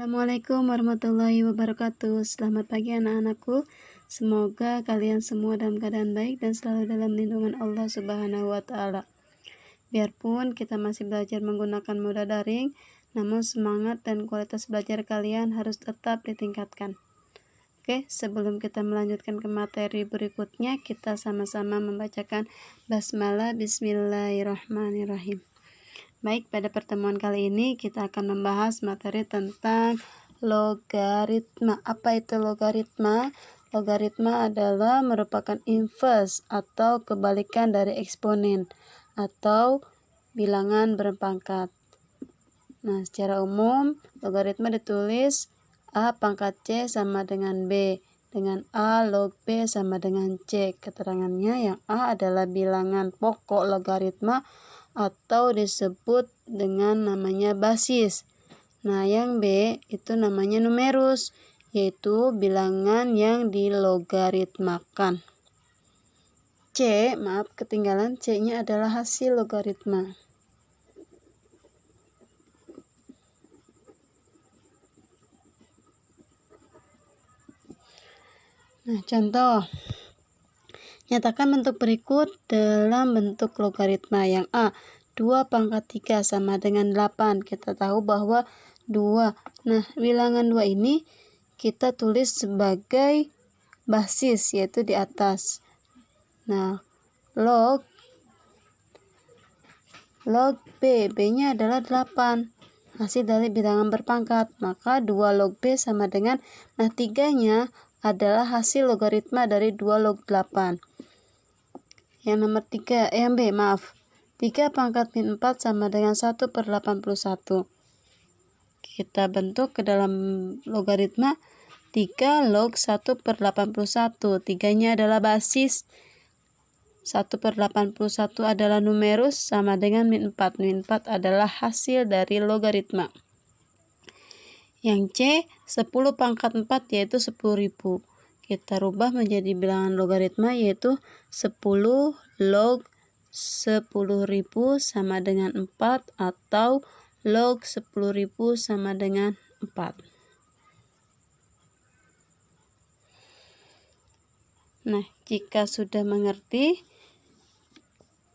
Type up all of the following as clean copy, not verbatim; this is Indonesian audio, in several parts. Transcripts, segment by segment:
Assalamualaikum warahmatullahi wabarakatuh. Selamat pagi anak-anakku. Semoga kalian semua dalam keadaan baik dan selalu dalam lindungan Allah Subhanahu wa Ta'ala. Biarpun kita masih belajar menggunakan moda daring, namun semangat dan kualitas belajar kalian harus tetap ditingkatkan. Oke, sebelum kita melanjutkan ke materi berikutnya, kita sama-sama membacakan basmalah. Bismillahirrahmanirrahim. Baik, pada pertemuan kali ini kita akan membahas materi tentang logaritma. Apa itu logaritma? Logaritma adalah merupakan inverse atau kebalikan dari eksponen atau bilangan berpangkat. Nah, secara umum logaritma ditulis A pangkat C sama dengan B, dengan A log B sama dengan C. Keterangannya yang A adalah bilangan pokok logaritma atau disebut dengan namanya basis. Nah, yang B itu namanya numerus, yaitu bilangan yang dilogaritmakan. Ketinggalan C-nya adalah hasil logaritma. Nah, contoh. Nyatakan bentuk berikut dalam bentuk logaritma. Yang A, 2 pangkat 3 sama dengan 8. Kita tahu bahwa 2. Nah, bilangan 2 ini kita tulis sebagai basis, yaitu di atas. Nah, log B, B-nya adalah 8. Hasil dari bilangan berpangkat. Maka 2 log B sama dengan, nah 3-nya adalah hasil logaritma dari 2 log 8. Yang nomor 3, yang B, 3 pangkat min 4 sama dengan 1/81. Kita bentuk ke dalam logaritma 3 log 1/81. 3-nya adalah basis, 1/81 adalah numerus, sama dengan min 4. Min 4 adalah hasil dari logaritma. Yang C, 10 pangkat 4 yaitu 10.000. Kita rubah menjadi bilangan logaritma, yaitu 10 log 10.000 sama dengan 4 atau log 10.000 sama dengan 4. Nah, jika sudah mengerti,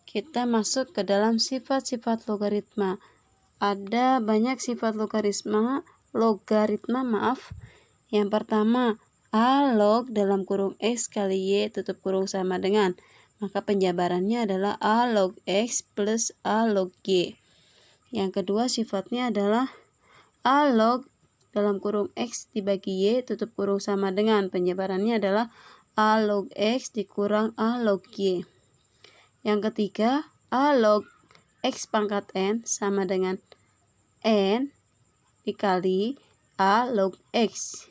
kita masuk ke dalam sifat-sifat logaritma. Ada banyak sifat logaritma. Yang pertama, A log dalam kurung X kali Y tutup kurung sama dengan, maka penjabarannya adalah A log X plus A log Y. Yang kedua sifatnya adalah A log dalam kurung X dibagi Y tutup kurung sama dengan, penjabarannya adalah A log X dikurang A log Y. Yang ketiga, A log X pangkat N sama dengan N dikali A log X.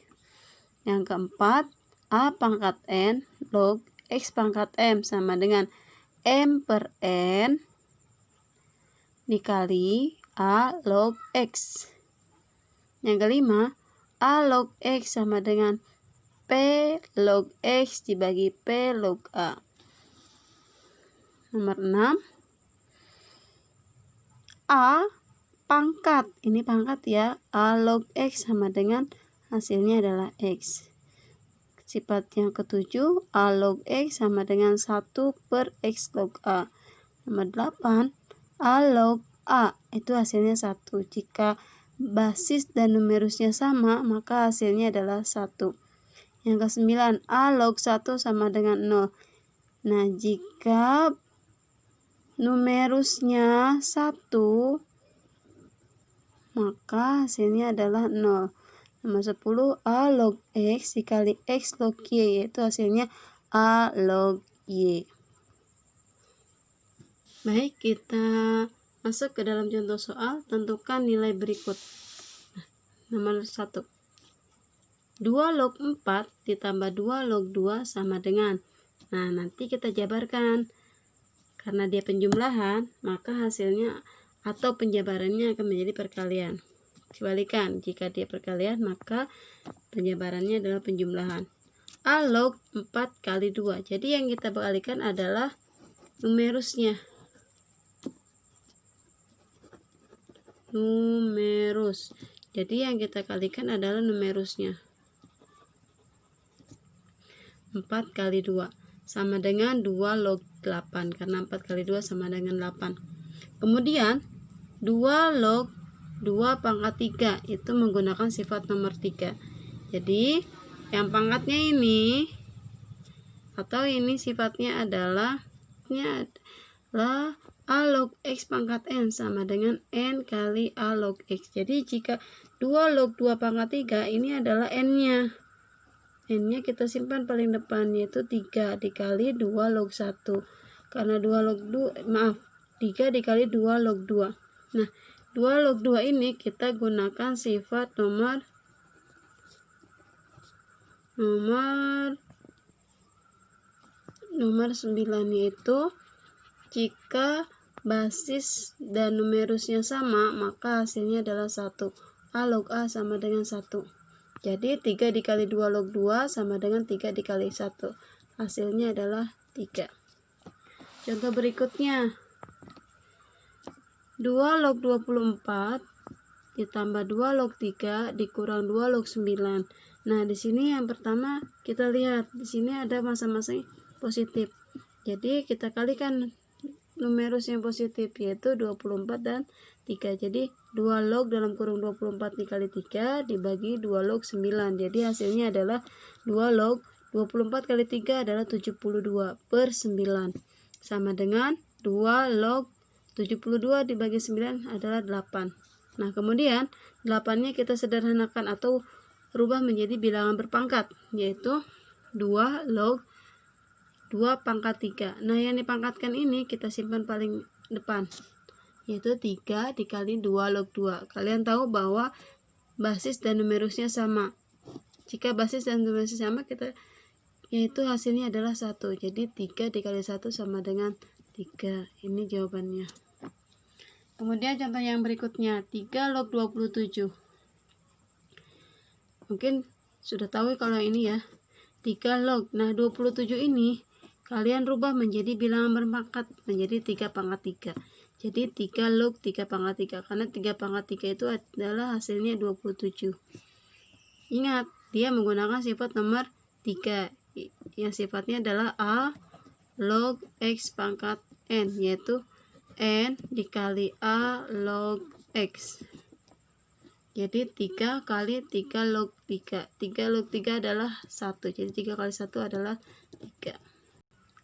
Yang keempat, A pangkat N log X pangkat M sama dengan M per N dikali A log X. Yang kelima, A log X sama dengan P log X dibagi P log A. Nomor 6, A pangkat, ini pangkat ya, A log X sama dengan hasilnya adalah X. Sifat yang ketujuh, A log X sama dengan 1/X log A. Nomor 8, A log A, itu hasilnya 1. Jika basis dan numerusnya sama, maka hasilnya adalah 1. Yang ke-9, A log 1 sama dengan 0. Nah, jika numerusnya 1, maka hasilnya adalah 0. Nomor 10, A log X dikali X log Y, yaitu hasilnya A log Y. Baik, kita masuk ke dalam contoh soal. Tentukan nilai berikut. Nomor 1, 2 log 4 ditambah 2 log 2 sama dengan, nah nanti kita jabarkan. Karena dia penjumlahan, maka hasilnya atau penjabarannya akan menjadi perkalian. Kebalikan, jika dia perkalian maka penjabarannya adalah penjumlahan. A log 4 kali 2. Jadi yang kita kalikan adalah numerusnya. Numerus. Jadi yang kita kalikan adalah numerusnya. 4 kali 2 sama dengan 2 log 8, karena 4 kali 2 sama dengan 8. Kemudian 2 log 2 pangkat 3 itu menggunakan sifat nomor 3. Jadi yang pangkatnya ini atau ini sifatnya adalah A log X pangkat N sama dengan N kali A log X. Jadi jika 2 log 2 pangkat 3 ini adalah N-nya. N-nya kita simpan paling depan, yaitu 3 dikali 2 log 1. Karena 3 dikali 2 log 2. Nah, 2 log 2 ini kita gunakan sifat nomor 9, yaitu jika basis dan numerusnya sama, maka hasilnya adalah 1. A log A sama dengan 1. Jadi 3 dikali 2 log 2 sama dengan 3 dikali 1. Hasilnya adalah 3. Contoh berikutnya. 2 log 24 ditambah 2 log 3 dikurang 2 log 9. Nah, di sini yang pertama kita lihat, di sini ada masa-masa positif. Jadi kita kalikan numerus yang positif, yaitu 24 dan 3. Jadi 2 log dalam kurung 24 dikali 3 dibagi 2 log 9. Jadi hasilnya adalah 2 log 24 kali 3 adalah 72 per 9. Sama dengan 2 log 72 dibagi 9 adalah 8. Nah, kemudian 8-nya kita sederhanakan atau rubah menjadi bilangan berpangkat, yaitu 2 log 2 pangkat 3. Nah, yang dipangkatkan ini kita simpan paling depan, yaitu 3 dikali 2 log 2. Kalian tahu bahwa basis dan numerusnya sama. Jika basis dan numerusnya sama, yaitu hasilnya adalah 1. Jadi 3 dikali 1 sama dengan 3. Ini jawabannya. Kemudian contoh yang berikutnya, 3 log 27. Mungkin sudah tahu kalau ini ya, 3 log. Nah, 27 ini kalian rubah menjadi bilangan berpangkat, menjadi 3 pangkat 3. Jadi 3 log 3 pangkat 3, karena 3 pangkat 3 itu adalah hasilnya 27. Ingat, dia menggunakan sifat nomor 3, yang sifatnya adalah A log X pangkat N, yaitu N dikali A log X. Jadi 3 kali 3 log 3. 3 log 3 adalah 1. Jadi 3 kali 1 adalah 3.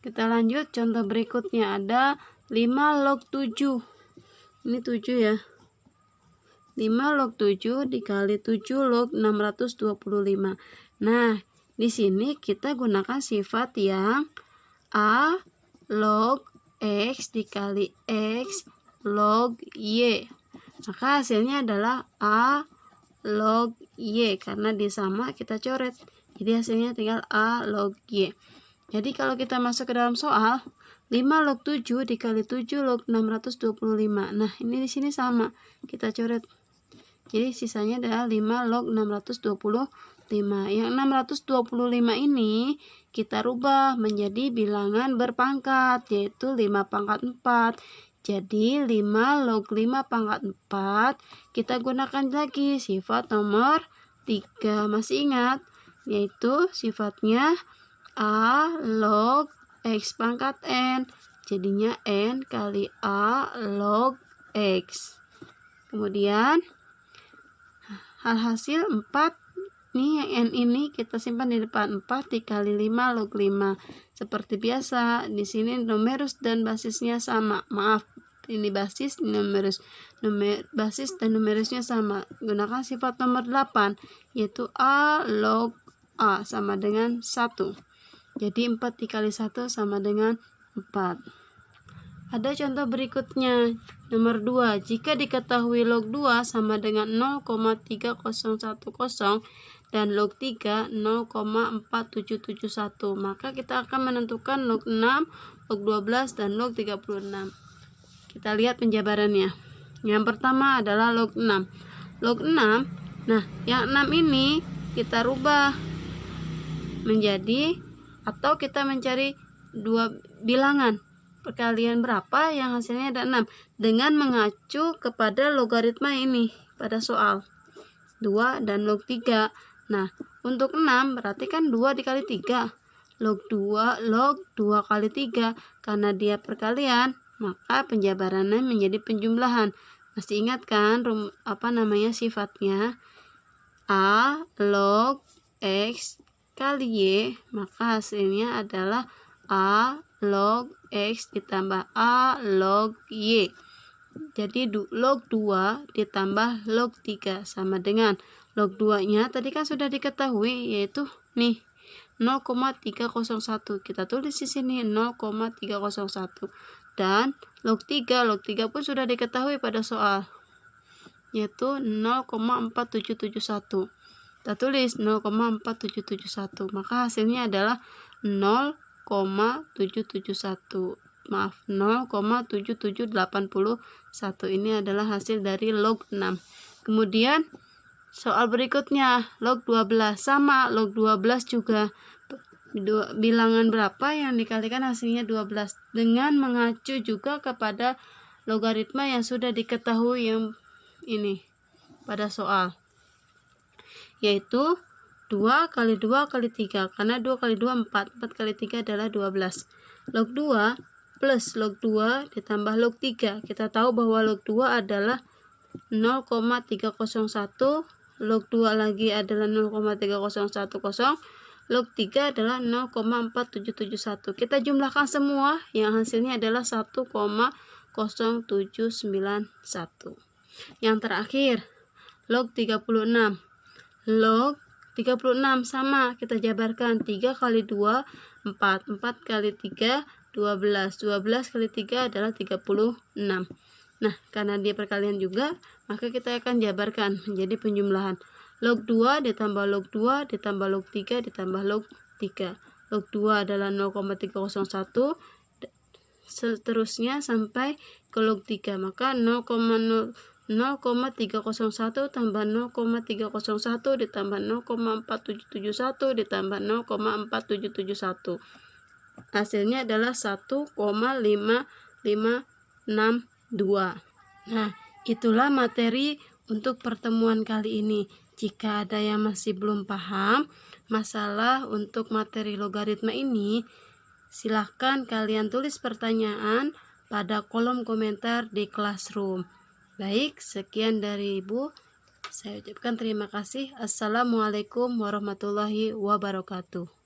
Kita lanjut contoh berikutnya, ada 5 log 7. Ini 7 ya. 5 log 7 dikali 7 log 625. Nah, di sini kita gunakan sifat yang A log X dikali X log Y. Maka hasilnya adalah A log Y, karena dia sama kita coret. Jadi hasilnya tinggal A log Y. Jadi kalau kita masuk ke dalam soal, 5 log 7 dikali 7 log 625. Nah, ini di sini sama, kita coret. Jadi sisanya adalah 5 log 625. Yang 625 ini kita rubah menjadi bilangan berpangkat, yaitu 5 pangkat 4. Jadi 5 log 5 pangkat 4 kita gunakan lagi sifat nomor 3. Masih ingat? Yaitu sifatnya A log X pangkat N. Jadinya N kali A log X. Kemudian hasil 4. Nih yang N ini kita simpan di depan, 4 dikali 5 log 5. Seperti biasa, di sini numerus dan basisnya sama. Maaf, ini basis, numerus. Basis dan numerusnya sama. Gunakan sifat nomor 8, yaitu A log A sama dengan 1. Jadi 4 dikali 1 sama dengan 4. Ada contoh berikutnya, nomor 2. Jika diketahui log 2 sama dengan 0,3010 dan log 3 0,4771, maka kita akan menentukan log 6, log 12, dan log 36. Kita lihat penjabarannya. Yang pertama adalah log 6. Log 6, nah yang 6 ini kita rubah menjadi, atau kita mencari dua bilangan perkalian berapa yang hasilnya ada 6 dengan mengacu kepada logaritma ini pada soal. 2 dan log 3. Nah, untuk 6 berarti kan 2 dikali 3. Log 2 kali 3. Karena dia perkalian, maka penjabarannya menjadi penjumlahan. Masih ingat kan sifatnya? A log X kali Y, maka hasilnya adalah A log X ditambah A log Y. Jadi log 2 ditambah log 3 sama dengan log 2 nya tadi kan sudah diketahui, yaitu nih 0,301. Kita tulis di sini 0,301. Dan log 3 pun sudah diketahui pada soal, yaitu 0,4771. Kita tulis 0,4771. Maka hasilnya adalah 0,771. Maaf, 0,7781. Ini adalah hasil dari log 6. Kemudian soal berikutnya, log 12 sama, log 12 juga bilangan berapa yang dikalikan hasilnya 12, dengan mengacu juga kepada logaritma yang sudah diketahui yang ini pada soal, yaitu 2 kali 2 kali 3, karena 2 kali 2 4, 4 kali 3 adalah 12. Log 2 plus log 2 ditambah log 3. Kita tahu bahwa log 2 adalah 0,301, log 2 lagi adalah 0,3010, log 3 adalah 0,4771. Kita jumlahkan semua, yang hasilnya adalah 1,0791. Yang terakhir, log 36. Log 36 sama, kita jabarkan 3 kali 2 4, 4 kali 3 12, 12 kali 3 adalah 36. Nah, karena dia perkalian juga, maka kita akan jabarkan menjadi penjumlahan. Log 2 ditambah log 2 ditambah log 3 ditambah log 3. Log 2 adalah 0,301, seterusnya sampai ke log 3. Maka 0,301 tambah 0,301 ditambah 0,4771 ditambah 0,4771. Hasilnya adalah 1,5562. Nah, itulah materi untuk pertemuan kali ini. Jika ada yang masih belum paham masalah untuk materi logaritma ini, silahkan kalian tulis pertanyaan pada kolom komentar di Classroom. Baik, sekian dari Ibu. Saya ucapkan terima kasih. Assalamualaikum warahmatullahi wabarakatuh.